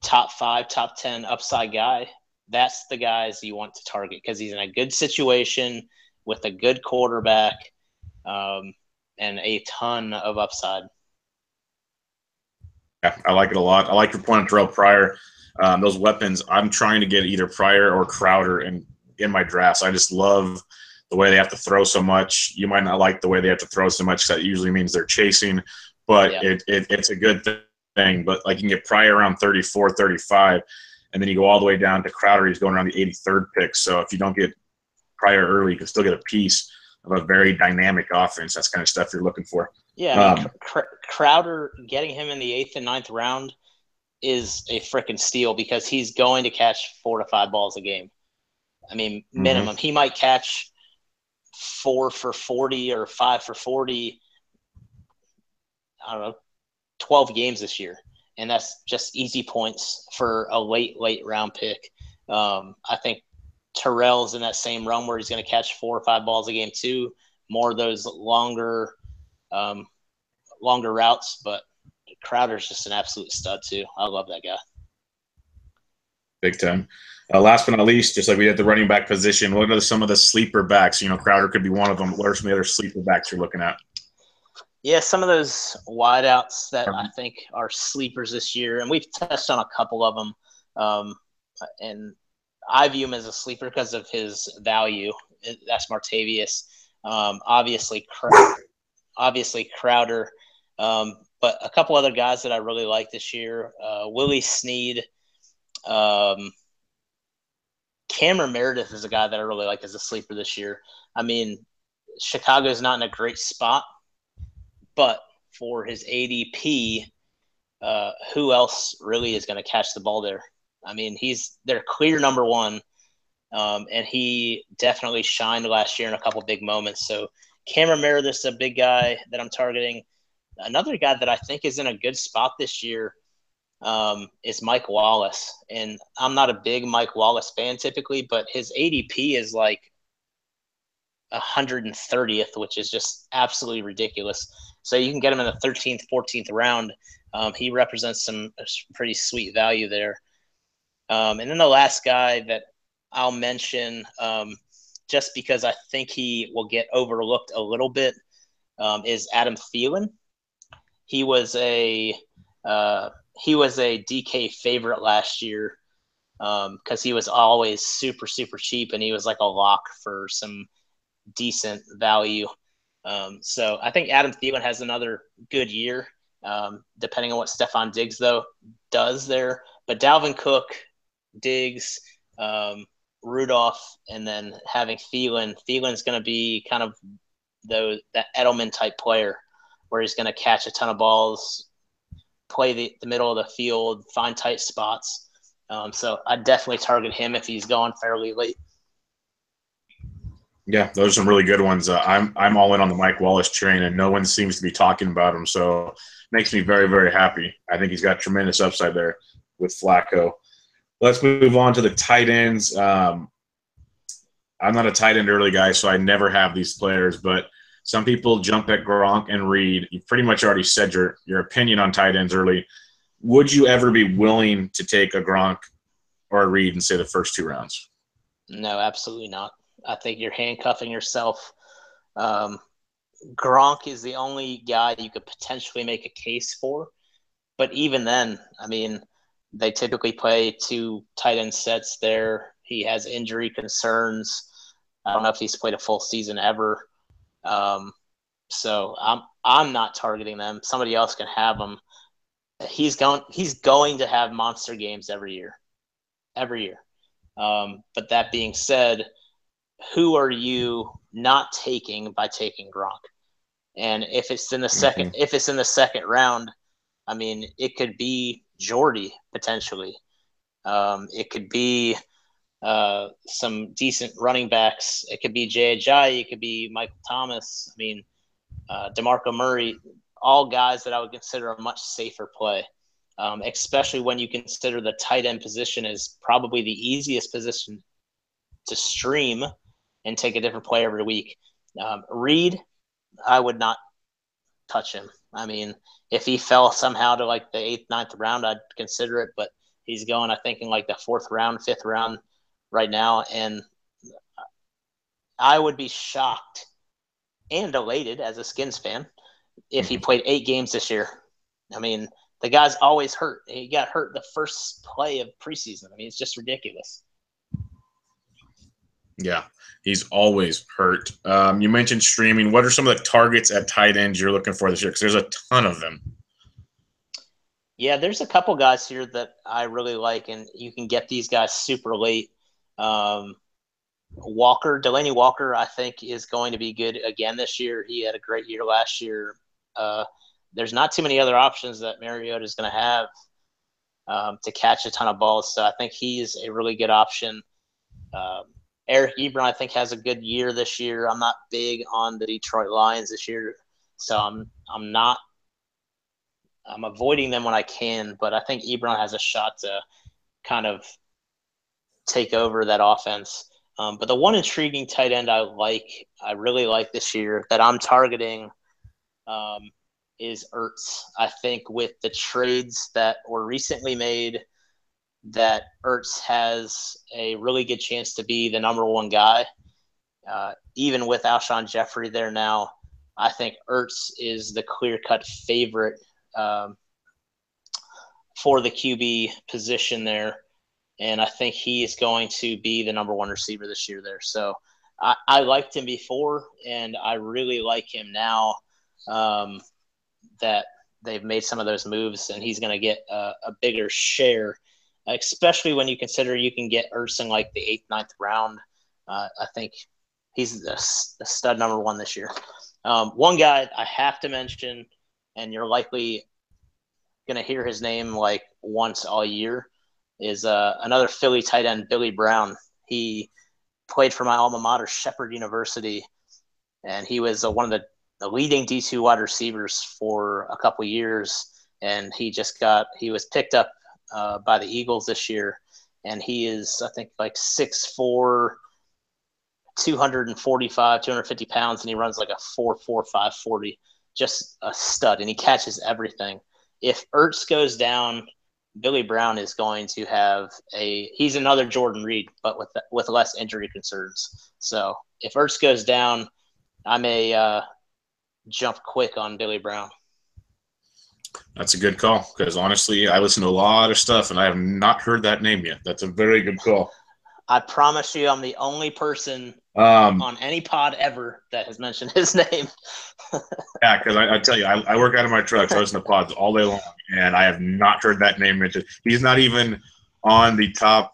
top 5, top 10 upside guy, that's the guys you want to target because he's in a good situation with a good quarterback and a ton of upside.
Yeah, I like it a lot. I like your point on Terrell Pryor. Those weapons, I'm trying to get either Pryor or Crowder in my drafts. I just love the way they have to throw so much. You might not like the way they have to throw so much. That usually means they're chasing, but yeah. It's a good thing. But like you can get Pryor around 34, 35, and then you go all the way down to Crowder. He's going around the 83rd pick. So if you don't get Pryor early, you can still get a piece of a very dynamic offense. That's kind of stuff you're looking for.
Yeah, I mean, Crowder, getting him in the 8th and 9th round is a freaking steal because he's going to catch 4 to 5 balls a game. I mean, minimum. He might catch 4 for 40 or 5 for 40, I don't know, 12 games this year. And that's just easy points for a late round pick. I think Terrell's in that same realm where he's going to catch 4 or 5 balls a game too. More of those longer routes, but Crowder's just an absolute stud too. I love that guy.
Big time. Last but not least, just like we had the running back position, what are some of the sleeper backs? You know, Crowder could be one of them. What are some of the other sleeper backs you're looking at?
Yeah, some of those wideouts that I think are sleepers this year, and we've touched on a couple of them, and I view him as a sleeper because of his value. That's Martavius. Obviously Crowder, but a couple other guys that I really like this year, Willie Snead. Cameron Meredith is a guy that I really like as a sleeper this year. I mean, Chicago's not in a great spot, but for his ADP, who else really is going to catch the ball there? I mean, he's their clear number 1, and he definitely shined last year in a couple big moments. So Cameron Meredith is a big guy that I'm targeting. Another guy that I think is in a good spot this year is Mike Wallace. And I'm not a big Mike Wallace fan typically, but his ADP is like 130th, which is just absolutely ridiculous. So you can get him in the 13th, 14th round. He represents some pretty sweet value there. And then the last guy that I'll mention, just because I think he will get overlooked a little bit, is Adam Thielen. He was a DK favorite last year because he was always super, super cheap, and he was like a lock for some decent value. So I think Adam Thielen has another good year, depending on what Stephon Diggs, though, does there. But Dalvin Cook, Diggs, Rudolph, and then having Thielen. Thielen's going to be kind of that Edelman-type player where he's going to catch a ton of balls, play the middle of the field, find tight spots. So I'd definitely target him if he's going fairly late.
Yeah, those are some really good ones. I'm all in on the Mike Wallace train, and no one seems to be talking about him, so it makes me very, very happy. I think he's got tremendous upside there with Flacco. Let's move on to the tight ends. I'm not a tight end early guy, so I never have these players, but some people jump at Gronk and Reed. You've pretty much already said your opinion on tight ends early. Would you ever be willing to take a Gronk or a Reed in, say, the first 2 rounds?
No, absolutely not. I think you're handcuffing yourself. Gronk is the only guy you could potentially make a case for. But even then, I mean, they typically play 2 tight end sets there. He has injury concerns. I don't know if he's played a full season ever. So I'm not targeting them. Somebody else can have them. He's going to have monster games every year. But that being said, who are you not taking by taking Gronk? And if it's in the second round, I mean, it could be Jordy potentially. It could be some decent running backs. It could be Jay Ajayi. It could be Michael Thomas. I mean, DeMarco Murray, all guys that I would consider a much safer play, especially when you consider the tight end position is probably the easiest position to stream and take a different play every week. Reed, I would not touch him. I mean, if he fell somehow to like the 8th, 9th round, I'd consider it, but he's going, I think, in like the 4th round, 5th round right now. And I would be shocked and elated as a Skins fan if he played 8 games this year. I mean, the guy's always hurt. He got hurt the first play of preseason. I mean, it's just ridiculous.
Yeah, he's always hurt. You mentioned streaming. What are some of the targets at tight ends you're looking for this year? Because there's a ton of them.
Yeah, there's a couple guys here that I really like, and you can get these guys super late. Delaney Walker, I think, is going to be good again this year. He had a great year last year. There's not too many other options that Mariota is going to have to catch a ton of balls, so I think he's a really good option. Eric Ebron, I think, has a good year this year. I'm not big on the Detroit Lions this year, so I'm avoiding them when I can, but I think Ebron has a shot to kind of take over that offense. But the one intriguing tight end I really like this year that I'm targeting is Ertz. I think with the trades that were recently made, that Ertz has a really good chance to be the number one guy. Even with Alshon Jeffrey there now, I think Ertz is the clear-cut favorite for the QB position there. And I think he is going to be the number one receiver this year there. So I liked him before, and I really like him now that they've made some of those moves, and he's going to get a bigger share, especially when you consider you can get Ertz in like the 8th, 9th round. I think he's the stud number one this year. One guy I have to mention, and you're likely going to hear his name like once all year, is another Philly tight end, Billy Brown. He played for my alma mater, Shepherd University, and he was one of the leading D2 wide receivers for a couple years, and he was picked up by the Eagles this year, and he is, I think, like 6'4", 245, 250 pounds, and he runs like a 4.45 40, just a stud, and he catches everything. If Ertz goes down, Billy Brown is going to have he's another Jordan Reed, but with less injury concerns. So if Ertz goes down, I may jump quick on Billy Brown.
That's a good call, because honestly, I listen to a lot of stuff, and I have not heard that name yet. That's a very good call.
I promise you, I'm the only person on any pod ever that has mentioned his name.
Yeah, because I tell you, I work out of my truck, so I listen to pods all day long, and I have not heard that name mentioned. He's not even on the top.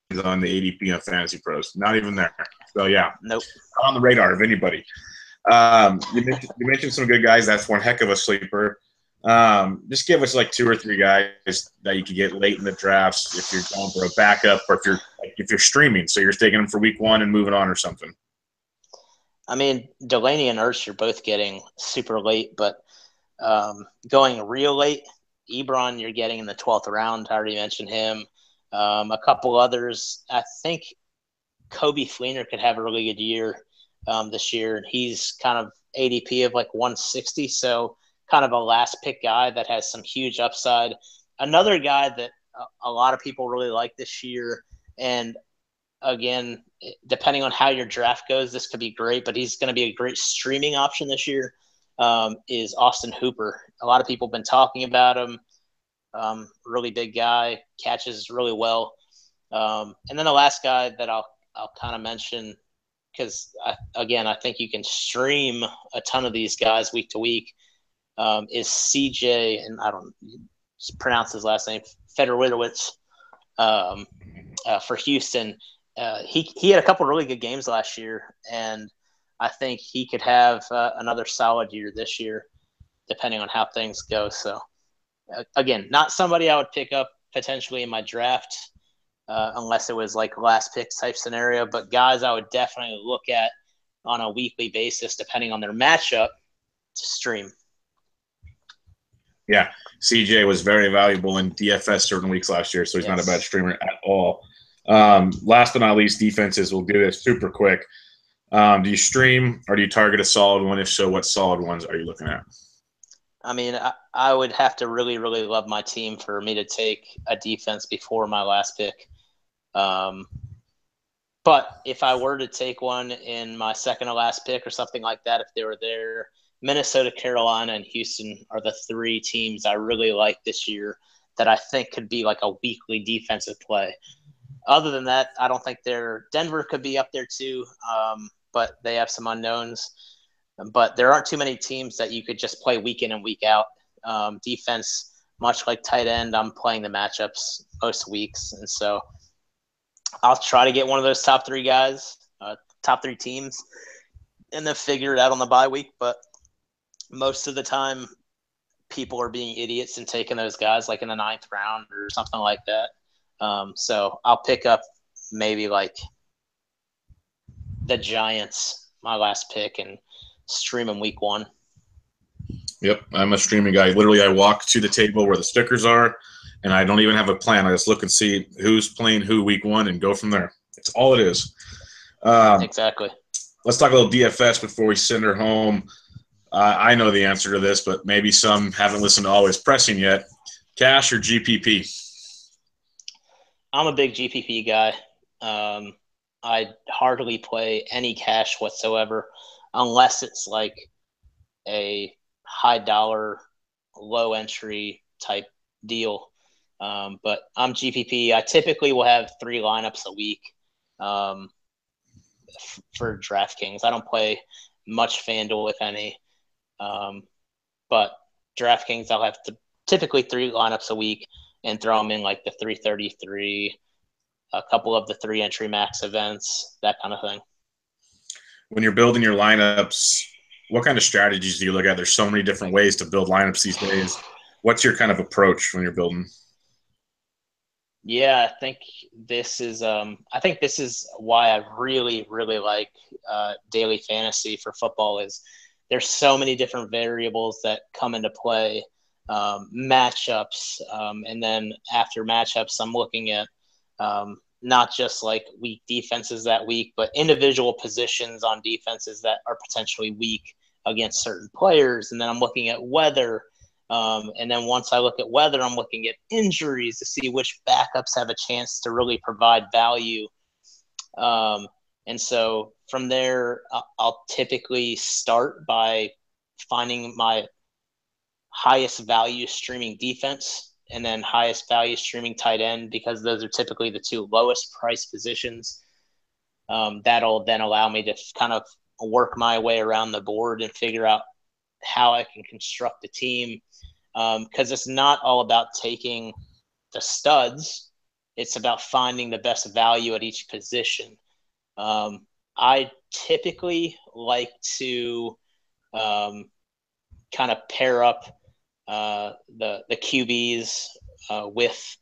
He's on the ADP of Fantasy Pros. Not even there. So, yeah.
Nope.
Not on the radar of anybody. You mentioned some good guys. That's one heck of a sleeper. Just give us like 2 or 3 guys that you could get late in the drafts if you're going for a backup, or if you're streaming, so you're taking them for week 1 and moving on or something.
I mean, Delaney and Ertz, you're both getting super late, but going real late, Ebron, you're getting in the 12th round. I already mentioned him. A couple others. I think Kobe Fleener could have a really good year this year, and he's kind of ADP of like 160, so kind of a last pick guy that has some huge upside. Another guy that a lot of people really like this year, and again, depending on how your draft goes, this could be great, but he's going to be a great streaming option this year, is Austin Hooper. A lot of people have been talking about him. Really big guy, catches really well. And then the last guy that I'll kind of mention, because I think you can stream a ton of these guys week to week. Is CJ, and I don't pronounce his last name, Federwitowicz, for Houston. He had a couple really good games last year, and I think he could have another solid year this year, depending on how things go. So, again, not somebody I would pick up potentially in my draft unless it was like last pick type scenario, but guys I would definitely look at on a weekly basis, depending on their matchup, to stream.
Yeah, CJ was very valuable in DFS certain weeks last year, so he's not a bad streamer at all. Last but not least, defenses. We'll do this super quick. Do you stream or do you target a solid one? If so, what solid ones are you looking at?
I mean, I would have to really, really love my team for me to take a defense before my last pick. But if I were to take one in my second to last pick or something like that, if they were there, Minnesota, Carolina, and Houston are the three teams I really like this year that I think could be like a weekly defensive play. Other than that, I don't think Denver could be up there too, but they have some unknowns. But there aren't too many teams that you could just play week in and week out. Defense, much like tight end, I'm playing the matchups most weeks. And so I'll try to get one of those top three guys, top three teams, and then figure it out on the bye week. But most of the time, people are being idiots and taking those guys like in the 9th round or something like that. So I'll pick up maybe like the Giants, my last pick, and stream them week 1.
Yep, I'm a streaming guy. Literally, I walk to the table where the stickers are, and I don't even have a plan. I just look and see who's playing who week 1 and go from there. That's all it is.
Exactly.
Let's talk a little DFS before we send her home. I know the answer to this, but maybe some haven't listened to Always Pressing yet. Cash or GPP?
I'm a big GPP guy. I hardly play any cash whatsoever unless it's like a high dollar, low entry type deal. But I'm GPP. I typically will have 3 lineups a week for DraftKings. I don't play much FanDuel, if any. But DraftKings, I'll have typically 3 lineups a week and throw them in like the 333, a couple of the 3 entry max events, that kind of thing.
When you're building your lineups, what kind of strategies do you look at? There's so many different ways to build lineups these days. What's your kind of approach when you're building?
Yeah, I think this is why I really, really like daily fantasy for football. Is there's so many different variables that come into play, matchups, and then after matchups, I'm looking at not just like weak defenses that week, but individual positions on defenses that are potentially weak against certain players. And then I'm looking at weather. And then once I look at weather, I'm looking at injuries to see which backups have a chance to really provide value. And so from there, I'll typically start by finding my highest value streaming defense and then highest value streaming tight end, because those are typically the 2 lowest price positions. That'll then allow me to kind of work my way around the board and figure out how I can construct a team. Because it's not all about taking the studs. It's about finding the best value at each position. I typically like to kind of pair up the QBs with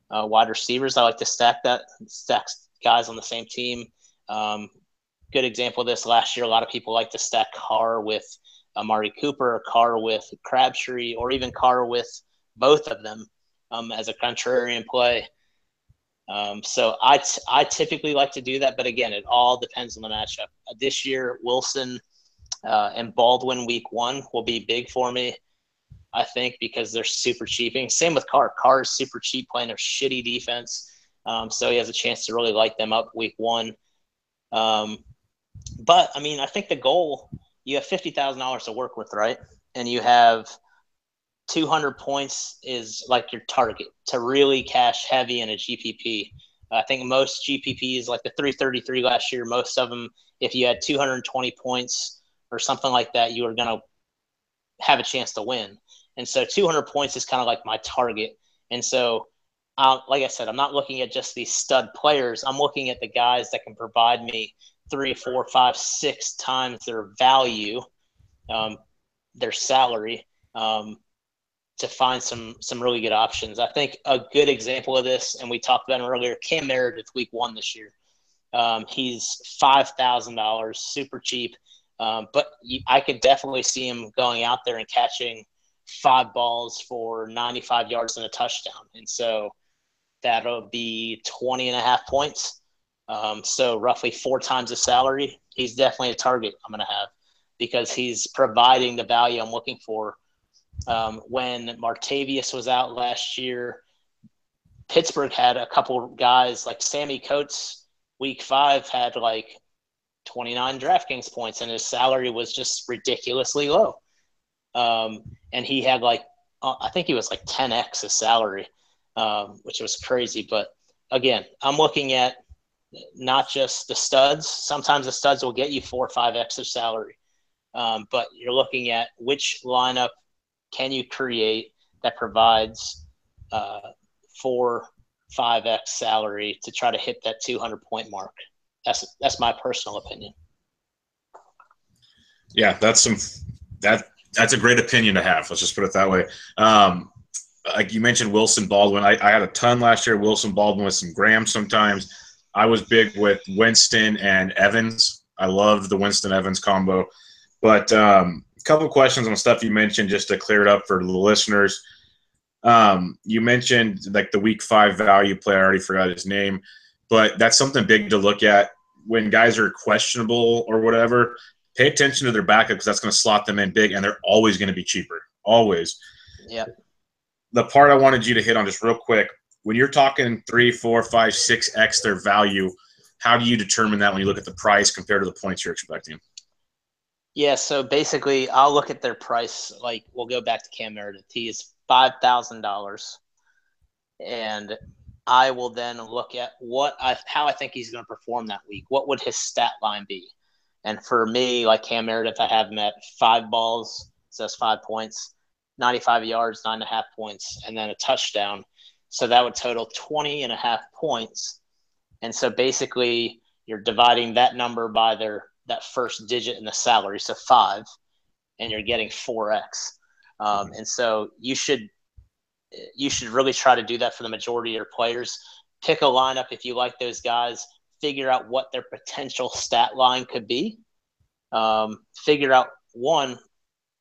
wide receivers. I like to stack guys on the same team. Good example of this last year, a lot of people like to stack Carr with Amari Cooper, Carr with Crabtree, or even Carr with both of them as a contrarian play. So I typically like to do that, but again, it all depends on the matchup. This year, Wilson and Baldwin week 1 will be big for me, I think, because they're super cheap. And same with Carr. Carr is super cheap playing a shitty defense, so he has a chance to really light them up week 1. But, I mean, I think the goal, you have $50,000 to work with, right? And you have 200 points is like your target to really cash heavy in a GPP. I think most GPPs, like the 333 last year, most of them, if you had 220 points or something like that, you were going to have a chance to win. And so 200 points is kind of like my target. And so, like I said, I'm not looking at just these stud players. I'm looking at the guys that can provide me 3, 4, 5, 6 times their value, their salary, to find some really good options. I think a good example of this, and we talked about him earlier, Cam Meredith, week 1 this year. He's $5,000, super cheap. But I could definitely see him going out there and catching 5 balls for 95 yards and a touchdown. And so that'll be 20.5 points. So roughly 4 times the salary. He's definitely a target I'm going to have because he's providing the value I'm looking for. When Martavius was out last year, Pittsburgh had a couple guys like Sammy Coates, week 5, had like 29 DraftKings points, and his salary was just ridiculously low. And he had like, I think he was like 10x his salary, which was crazy. But again, I'm looking at not just the studs. Sometimes the studs will get you 4 or 5x their salary. But you're looking at which lineup can you create that provides 4, 5x salary to try to hit that 200-point mark. That's my personal opinion.
Yeah, that's a great opinion to have. Let's just put it that way. Like you mentioned, Wilson Baldwin. I had a ton last year. Wilson Baldwin with some Graham sometimes. I was big with Winston and Evans. I loved the Winston Evans combo. But a couple questions on stuff you mentioned just to clear it up for the listeners. You mentioned like the week 5 value player. I already forgot his name. But that's something big to look at when guys are questionable or whatever. Pay attention to their backup because that's going to slot them in big, and they're always going to be cheaper. Always.
Yeah.
The part I wanted you to hit on just real quick, when you're talking 3, 4, 5, 6x their value, how do you determine that when you look at the price compared to the points you're expecting?
Yeah, so basically I'll look at their price. Like we'll go back to Cam Meredith. He is $5,000. And I will then look at how I think he's going to perform that week. What would his stat line be? And for me, like Cam Meredith, I have him at 5 balls, so that's 5 points, 95 yards, 9.5 points, and then a touchdown. So that would total 20.5 points. And so basically you're dividing that number by that first digit in the salary, so 5, and you're getting 4x. And so you should really try to do that for the majority of your players. Pick a lineup if you like those guys. Figure out what their potential stat line could be. Figure out, one,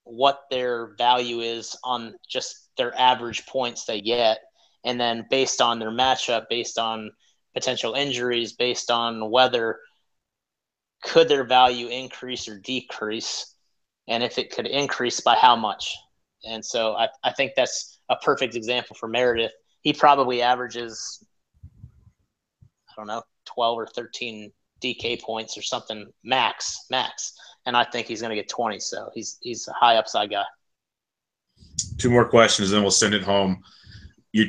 what their value is on just their average points they get. And then based on their matchup, based on potential injuries, based on weather, could their value increase or decrease? And if it could increase, by how much? And so I think that's a perfect example for Meredith. He probably averages, 12 or 13 DK points or something max. And I think he's going to get 20. So he's a high upside guy.
2 more questions, then we'll send it home.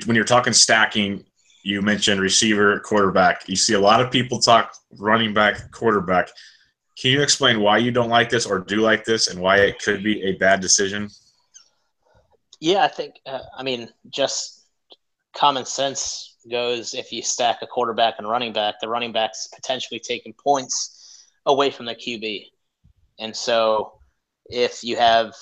When you're talking stacking, you mentioned receiver, quarterback. You see a lot of people talk running back, quarterback. Can you explain why you don't like this or do like this and why it could be a bad decision?
Yeah, I think, just common sense goes, if you stack a quarterback and running back, the running back's potentially taking points away from the QB. And so if you have,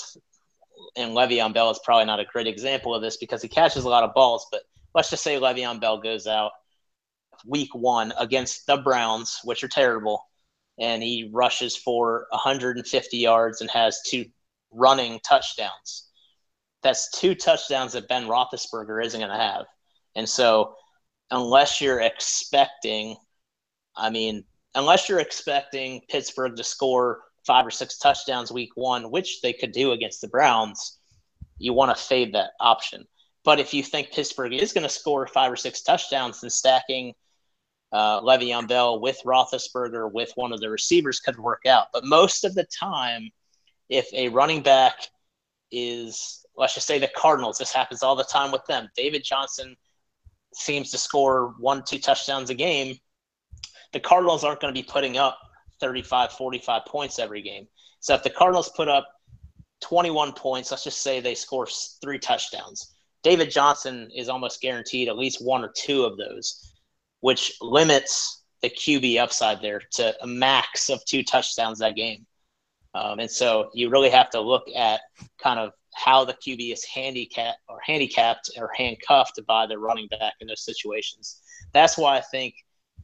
and Le'Veon Bell is probably not a great example of this because he catches a lot of balls, but let's just say Le'Veon Bell goes out week 1 against the Browns, which are terrible, and he rushes for 150 yards and has 2 running touchdowns. That's 2 touchdowns that Ben Roethlisberger isn't going to have. And so unless you're expecting Pittsburgh to score 5 or 6 touchdowns week 1, which they could do against the Browns, you want to fade that option. But if you think Pittsburgh is going to score 5 or 6 touchdowns, then stacking Le'Veon Bell with Roethlisberger with one of the receivers could work out. But most of the time, if a running back is, let's just say the Cardinals, this happens all the time with them. David Johnson seems to score 1-2 touchdowns a game, the Cardinals aren't going to be putting up 35, 45 points every game. So if the Cardinals put up 21 points, let's just say they score 3 touchdowns, David Johnson is almost guaranteed at least 1 or 2 of those, which limits the QB upside there to a max of 2 touchdowns that game. And so you really have to look at kind of how the QB is handicapped or handcuffed by the running back in those situations. That's why I think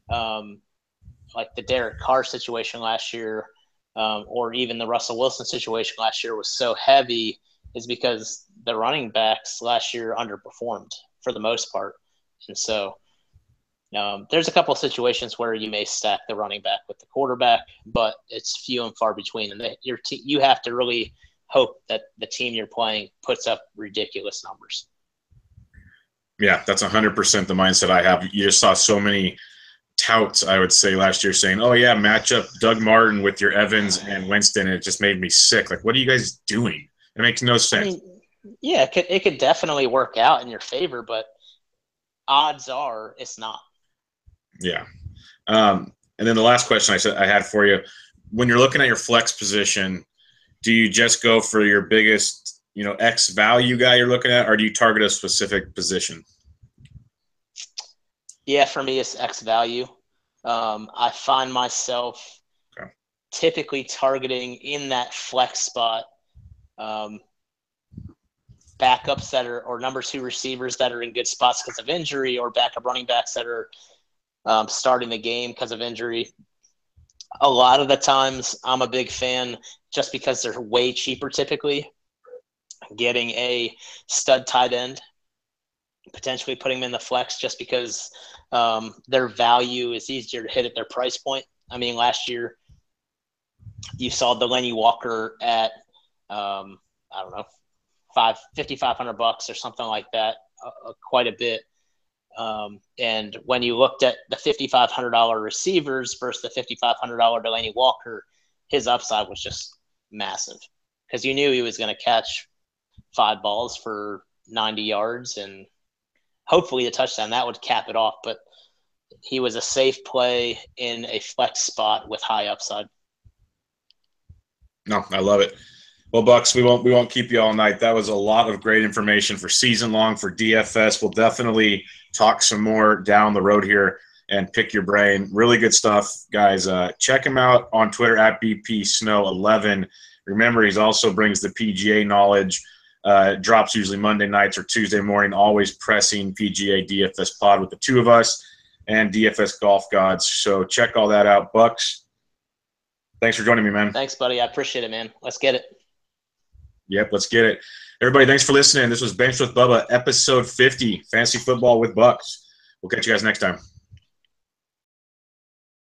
like the Derek Carr situation last year, or even the Russell Wilson situation last year was so heavy, is because the running backs last year underperformed for the most part. And so there's a couple of situations where you may stack the running back with the quarterback, but it's few and far between. And you have to really hope that the team you're playing puts up ridiculous numbers.
Yeah, that's 100% the mindset I have. You just saw so many touts, I would say, last year saying, oh, yeah, match up Doug Martin with your Evans and Winston, and it just made me sick. Like, what are you guys doing? It makes no sense.
I mean, yeah, it could definitely work out in your favor, but odds are it's not.
Yeah. And then the last question I had for you, when you're looking at your flex position, do you just go for your biggest, X value guy you're looking at, or do you target a specific position?
Yeah, for me, it's X value. I find myself typically targeting in that flex spot backups or number 2 receivers that are in good spots because of injury, or backup running backs that are starting the game because of injury. A lot of the times I'm a big fan, just because they're way cheaper typically, getting a stud tight end, potentially putting them in the flex just because their value is easier to hit at their price point. I mean, last year you saw Delaney Walker at, I don't know, $5,500 or something like that, quite a bit. And when you looked at the $5,500 receivers versus the $5,500 Delaney Walker, his upside was just massive because you knew he was going to catch 5 balls for 90 yards and hopefully a touchdown. That would cap it off, but he was a safe play in a flex spot with high upside.
No, I love it. Well, Bucks, we won't keep you all night. That was a lot of great information for season long, for DFS. We'll definitely talk some more down the road here and pick your brain. Really good stuff, guys. Check him out on Twitter at BPSnow11. Remember, he also brings the PGA knowledge. Drops usually Monday nights or Tuesday morning, always pressing PGA DFS pod with the 2 of us and DFS Golf Gods. So check all that out. Bucks, thanks for joining me, man.
Thanks, buddy. I appreciate it, man. Let's get it.
Yep, let's get it. Everybody, thanks for listening. This was Bench with Bubba, episode 50, Fantasy Football with Bucks. We'll catch you guys next time.